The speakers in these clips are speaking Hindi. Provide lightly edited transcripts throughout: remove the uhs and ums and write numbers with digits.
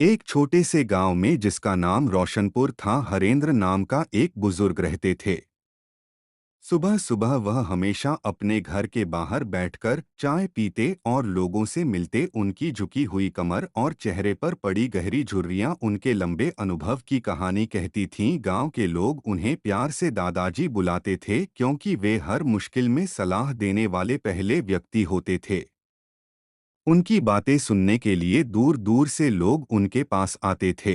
एक छोटे से गांव में जिसका नाम रोशनपुर था, हरेंद्र नाम का एक बुजुर्ग रहते थे। सुबह सुबह वह हमेशा अपने घर के बाहर बैठकर चाय पीते और लोगों से मिलते। उनकी झुकी हुई कमर और चेहरे पर पड़ी गहरी झुर्रियां उनके लंबे अनुभव की कहानी कहती थीं। गांव के लोग उन्हें प्यार से दादाजी बुलाते थे, क्योंकि वे हर मुश्किल में सलाह देने वाले पहले व्यक्ति होते थे। उनकी बातें सुनने के लिए दूर दूर से लोग उनके पास आते थे।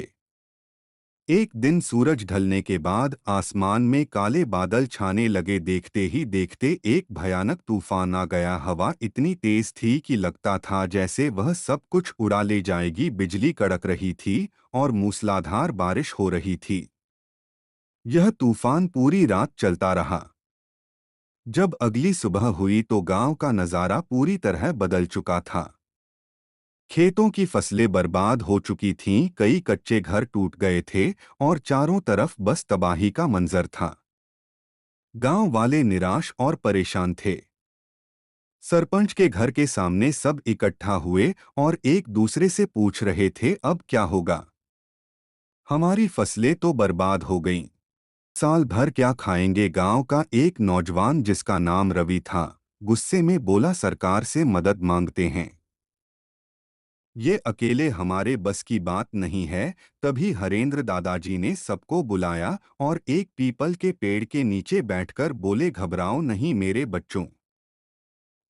एक दिन सूरज ढलने के बाद आसमान में काले बादल छाने लगे। देखते ही देखते एक भयानक तूफान आ गया। हवा इतनी तेज थी कि लगता था जैसे वह सब कुछ उड़ा ले जाएगी। बिजली कड़क रही थी और मूसलाधार बारिश हो रही थी। यह तूफान पूरी रात चलता रहा। जब अगली सुबह हुई तो गांव का नजारा पूरी तरह बदल चुका था। खेतों की फसलें बर्बाद हो चुकी थीं, कई कच्चे घर टूट गए थे और चारों तरफ बस तबाही का मंजर था। गांव वाले निराश और परेशान थे। सरपंच के घर के सामने सब इकट्ठा हुए और एक दूसरे से पूछ रहे थे, अब क्या होगा? हमारी फसलें तो बर्बाद हो गईं। साल भर क्या खाएंगे? गांव का एक नौजवान जिसका नाम रवि था, गुस्से में बोला, सरकार से मदद मांगते हैं। ये अकेले हमारे बस की बात नहीं है। तभी हरेंद्र दादाजी ने सबको बुलाया और एक पीपल के पेड़ के नीचे बैठकर बोले, घबराओ नहीं मेरे बच्चों।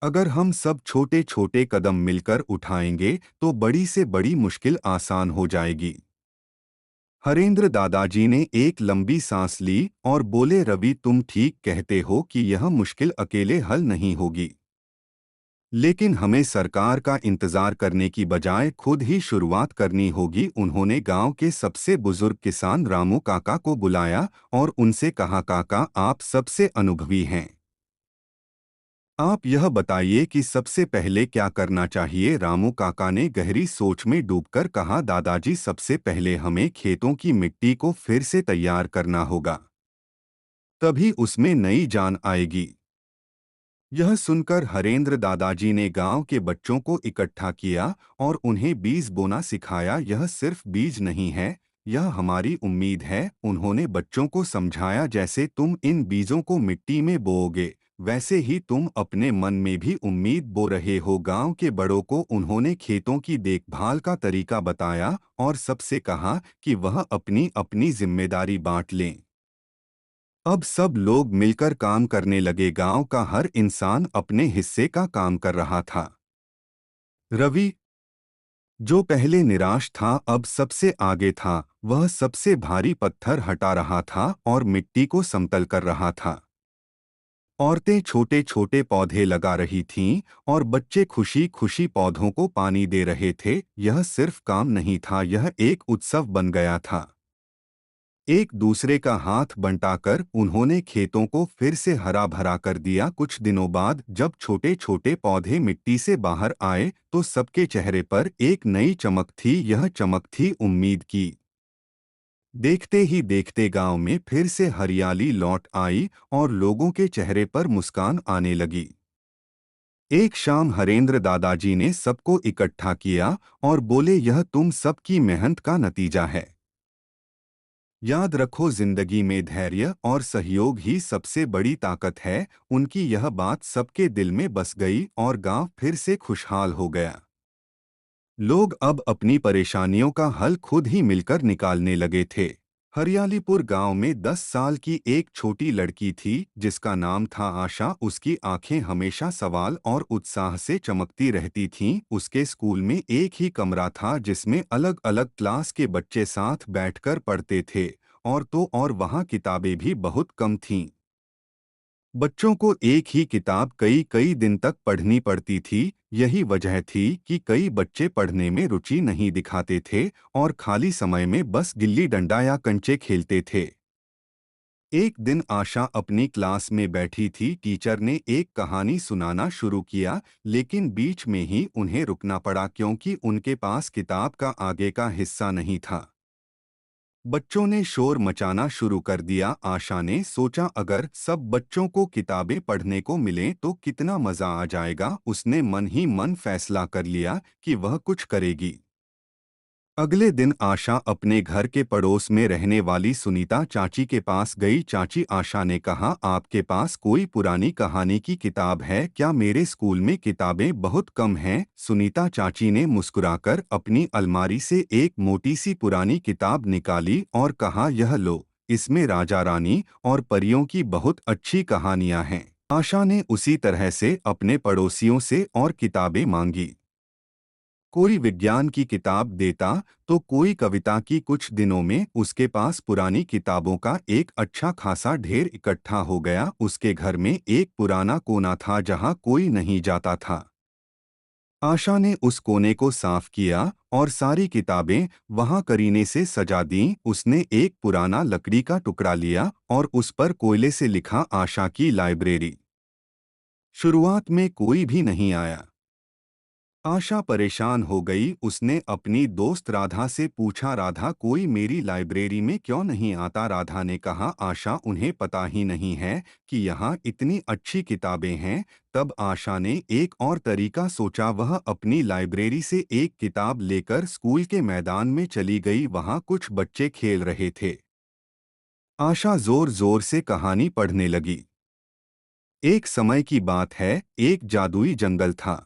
अगर हम सब छोटे छोटे कदम मिलकर उठाएंगे तो बड़ी से बड़ी मुश्किल आसान हो जाएगी। हरेंद्र दादाजी ने एक लंबी सांस ली और बोले, रवि तुम ठीक कहते हो कि यह मुश्किल अकेले हल नहीं होगी। लेकिन हमें सरकार का इंतजार करने की बजाय खुद ही शुरुआत करनी होगी। उन्होंने गांव के सबसे बुजुर्ग किसान रामू काका को बुलाया और उनसे कहा, काका आप सबसे अनुभवी हैं। आप यह बताइए कि सबसे पहले क्या करना चाहिए? रामू काका ने गहरी सोच में डूबकर कहा, दादाजी सबसे पहले हमें खेतों की मिट्टी को फिर से तैयार करना होगा। तभी उसमें नई जान आएगी। यह सुनकर हरेंद्र दादाजी ने गांव के बच्चों को इकट्ठा किया और उन्हें बीज बोना सिखाया। यह सिर्फ बीज नहीं है, यह हमारी उम्मीद है। उन्होंने बच्चों को समझाया, जैसे तुम इन बीजों को मिट्टी में बोओगे, वैसे ही तुम अपने मन में भी उम्मीद बो रहे हो। गांव के बड़ों को उन्होंने खेतों की देखभाल का तरीका बताया और सबसे कहा कि वह अपनी अपनी जिम्मेदारी बांट लें। अब सब लोग मिलकर काम करने लगे। गांव का हर इंसान अपने हिस्से का काम कर रहा था। रवि, जो पहले निराश था, अब सबसे आगे था। वह सबसे भारी पत्थर हटा रहा था और मिट्टी को समतल कर रहा था। औरतें छोटे छोटे पौधे लगा रही थीं और बच्चे खुशी खुशी पौधों को पानी दे रहे थे। यह सिर्फ काम नहीं था, यह एक उत्सव बन गया था। एक दूसरे का हाथ बंटाकर उन्होंने खेतों को फिर से हरा भरा कर दिया। कुछ दिनों बाद जब छोटे छोटे पौधे मिट्टी से बाहर आए तो सबके चेहरे पर एक नई चमक थी। यह चमक थी उम्मीद की। देखते ही देखते गांव में फिर से हरियाली लौट आई और लोगों के चेहरे पर मुस्कान आने लगी। एक शाम हरेंद्र दादाजी ने सबको इकट्ठा किया और बोले, यह तुम सबकी मेहनत का नतीजा है। याद रखो, जिंदगी में धैर्य और सहयोग ही सबसे बड़ी ताकत है। उनकी यह बात सबके दिल में बस गई और गांव फिर से खुशहाल हो गया। लोग अब अपनी परेशानियों का हल खुद ही मिलकर निकालने लगे थे। हरियालीपुर गांव में 10 साल की एक छोटी लड़की थी जिसका नाम था आशा। उसकी आंखें हमेशा सवाल और उत्साह से चमकती रहती थीं। उसके स्कूल में एक ही कमरा था जिसमें अलग अलग क्लास के बच्चे साथ बैठकर पढ़ते थे, और वहाँ किताबें भी बहुत कम थीं। बच्चों को एक ही किताब कई कई दिन तक पढ़नी पड़ती थी। यही वजह थी कि कई बच्चे पढ़ने में रुचि नहीं दिखाते थे और खाली समय में बस गिल्ली डंडा या कंचे खेलते थे। एक दिन आशा अपनी क्लास में बैठी थी। टीचर ने एक कहानी सुनाना शुरू किया, लेकिन बीच में ही उन्हें रुकना पड़ा क्योंकि उनके पास किताब का आगे का हिस्सा नहीं था। बच्चों ने शोर मचाना शुरू कर दिया। आशा ने सोचा, अगर सब बच्चों को किताबें पढ़ने को मिलें तो कितना मजा आ जाएगा। उसने मन ही मन फैसला कर लिया कि वह कुछ करेगी। अगले दिन आशा अपने घर के पड़ोस में रहने वाली सुनीता चाची के पास गई। चाची, आशा ने कहा, आपके पास कोई पुरानी कहानी की किताब है क्या? मेरे स्कूल में किताबें बहुत कम हैं। सुनीता चाची ने मुस्कुराकर अपनी अलमारी से एक मोटी सी पुरानी किताब निकाली और कहा, यह लो, इसमें राजा रानी और परियों की बहुत अच्छी कहानियां हैं। आशा ने उसी तरह से अपने पड़ोसियों से और किताबें मांगी। कोई विज्ञान की किताब देता तो कोई कविता की। कुछ दिनों में उसके पास पुरानी किताबों का एक अच्छा खासा ढेर इकट्ठा हो गया। उसके घर में एक पुराना कोना था जहां कोई नहीं जाता था। आशा ने उस कोने को साफ किया और सारी किताबें वहां करीने से सजा दीं। उसने एक पुराना लकड़ी का टुकड़ा लिया और उस पर कोयले से लिखा, आशा की लाइब्रेरी। शुरुआत में कोई भी नहीं आया। आशा परेशान हो गई। उसने अपनी दोस्त राधा से पूछा, राधा, कोई मेरी लाइब्रेरी में क्यों नहीं आता? राधा ने कहा, आशा, उन्हें पता ही नहीं है कि यहाँ इतनी अच्छी किताबें हैं। तब आशा ने एक और तरीका सोचा। वह अपनी लाइब्रेरी से एक किताब लेकर स्कूल के मैदान में चली गई। वहाँ कुछ बच्चे खेल रहे थे। आशा जोर जोर से कहानी पढ़ने लगी। एक समय की बात है, एक जादुई जंगल था।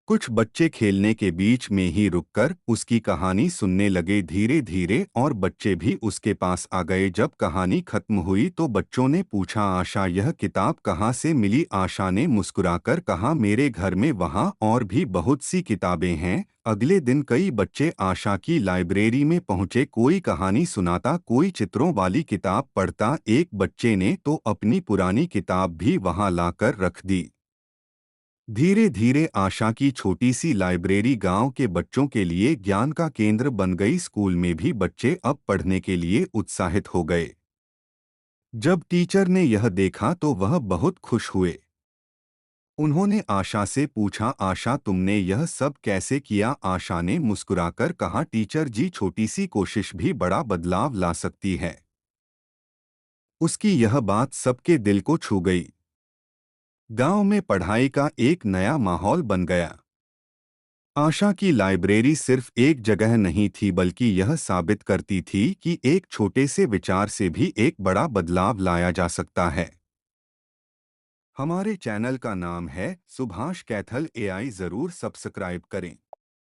कुछ बच्चे खेलने के बीच में ही रुककर उसकी कहानी सुनने लगे। धीरे धीरे और बच्चे भी उसके पास आ गए। जब कहानी खत्म हुई तो बच्चों ने पूछा, आशा, यह किताब कहाँ से मिली? आशा ने मुस्कुराकर कहा, मेरे घर में वहाँ और भी बहुत सी किताबें हैं। अगले दिन कई बच्चे आशा की लाइब्रेरी में पहुंचे। कोई कहानी सुनाता, कोई चित्रों वाली किताब पढ़ता। एक बच्चे ने तो अपनी पुरानी किताब भी वहां लाकर रख दी। धीरे धीरे आशा की छोटी सी लाइब्रेरी गांव के बच्चों के लिए ज्ञान का केंद्र बन गई। स्कूल में भी बच्चे अब पढ़ने के लिए उत्साहित हो गए। जब टीचर ने यह देखा तो वह बहुत खुश हुए। उन्होंने आशा से पूछा, आशा, तुमने यह सब कैसे किया? आशा ने मुस्कुराकर कहा, टीचर जी, छोटी सी कोशिश भी बड़ा बदलाव ला सकती है। उसकी यह बात सबके दिल को छू गई। गांव में पढ़ाई का एक नया माहौल बन गया। आशा की लाइब्रेरी सिर्फ एक जगह नहीं थी, बल्कि यह साबित करती थी कि एक छोटे से विचार से भी एक बड़ा बदलाव लाया जा सकता है। हमारे चैनल का नाम है सुभाष कैथल एआई। जरूर सब्सक्राइब करें।